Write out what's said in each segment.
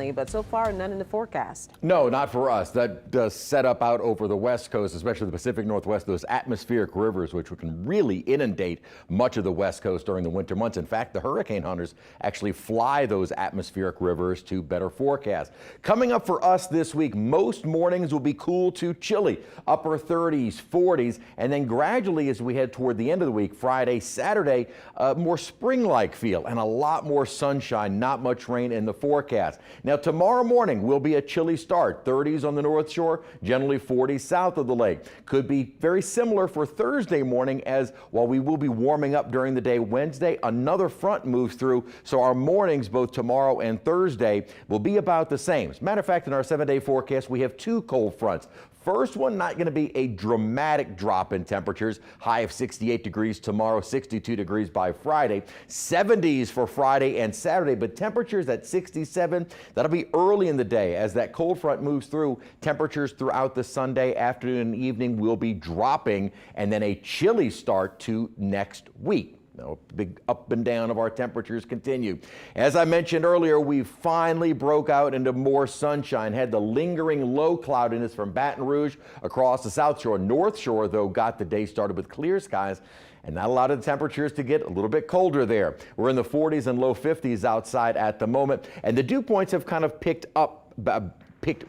But so far, none in the forecast. No, not for us. That does set up out over the West Coast, especially the Pacific Northwest, those atmospheric rivers, which can really inundate much of the West Coast during the winter months. In fact, the hurricane hunters actually fly those atmospheric rivers to better forecast. Coming up for us this week, most mornings will be cool to chilly, upper 30s, 40s, and then gradually as we head toward the end of the week, Friday, Saturday, more spring-like feel and a lot more sunshine, not much rain in the forecast. Now, tomorrow morning will be a chilly start. 30s on the North Shore, generally 40s south of the lake. Could be very similar for Thursday morning, as while we will be warming up during the day Wednesday, another front moves through. So our mornings, both tomorrow and Thursday, will be about the same. As a matter of fact, in our 7-day forecast, we have two cold fronts. First one, not going to be a dramatic drop in temperatures. High of 68 degrees tomorrow, 62 degrees by Friday. 70s for Friday and Saturday, but temperatures at 67. That'll be early in the day as that cold front moves through. Temperatures throughout the Sunday afternoon and evening will be dropping, and then a chilly start to next week. No big up and down of our temperatures continue. As I mentioned earlier, we finally broke out into more sunshine. Had the lingering low cloudiness from Baton Rouge across the South Shore. North Shore, though, got the day started with clear skies, and that allowed the temperatures to get a little bit colder there. We're in the 40s and low 50s outside at the moment, and the dew points have kind of picked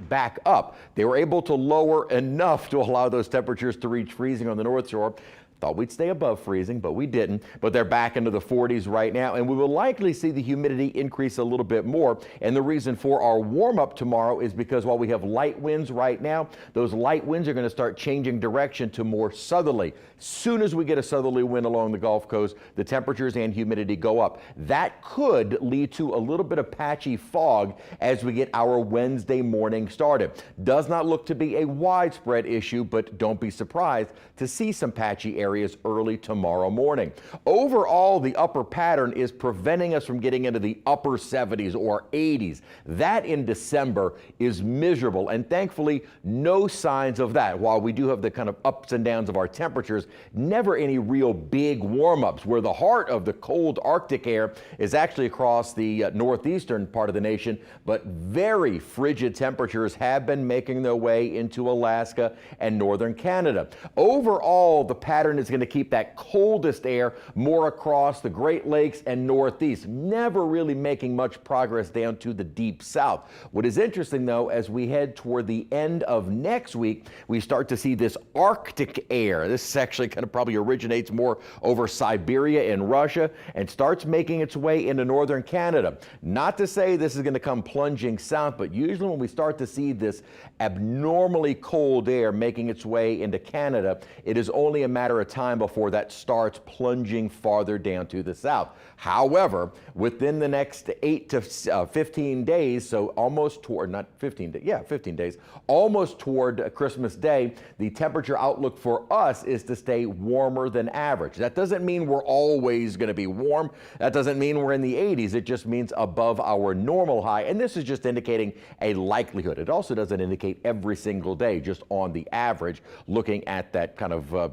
back up. They were able to lower enough to allow those temperatures to reach freezing on the North Shore. Thought we'd stay above freezing, but we didn't. But they're back into the 40s right now, and we will likely see the humidity increase a little bit more. And the reason for our warm-up tomorrow is because while we have light winds right now, those light winds are going to start changing direction to more southerly. Soon as we get a southerly wind along the Gulf Coast, the temperatures and humidity go up. That could lead to a little bit of patchy fog as we get our Wednesday morning started. Does not look to be a widespread issue, but don't be surprised to see some patchy areas early tomorrow morning. Overall, the upper pattern is preventing us from getting into the upper 70s or 80s. That in December is miserable, and thankfully no signs of that. While we do have the kind of ups and downs of our temperatures, never any real big warm-ups, where the heart of the cold Arctic air is actually across the northeastern part of the nation, but very frigid temperatures have been making their way into Alaska and northern Canada. Overall, the pattern is going to keep that coldest air more across the Great Lakes and Northeast, never really making much progress down to the deep south. What is interesting, though, as we head toward the end of next week, we start to see this Arctic air. This actually kind of probably originates more over Siberia and Russia and starts making its way into northern Canada. Not to say this is going to come plunging south, but usually when we start to see this abnormally cold air making its way into Canada, it is only a matter of time before that starts plunging farther down to the south. However, within the next 8 to 15 days, so almost toward, not 15 days, 15 days, almost toward Christmas Day, the temperature outlook for us is to stay warmer than average. That doesn't mean we're always going to be warm. That doesn't mean we're in the 80s. It just means above our normal high, and this is just indicating a likelihood. It also doesn't indicate every single day, just on the average, looking at that kind of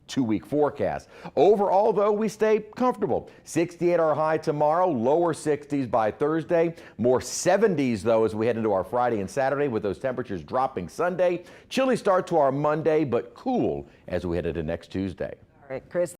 2-week forecast. Overall, though, we stay comfortable. 68 our high tomorrow, lower 60s by Thursday, more 70s, though, as we head into our Friday and Saturday, with those temperatures dropping Sunday. Chilly start to our Monday, but cool as we head into next Tuesday. All right, Chris.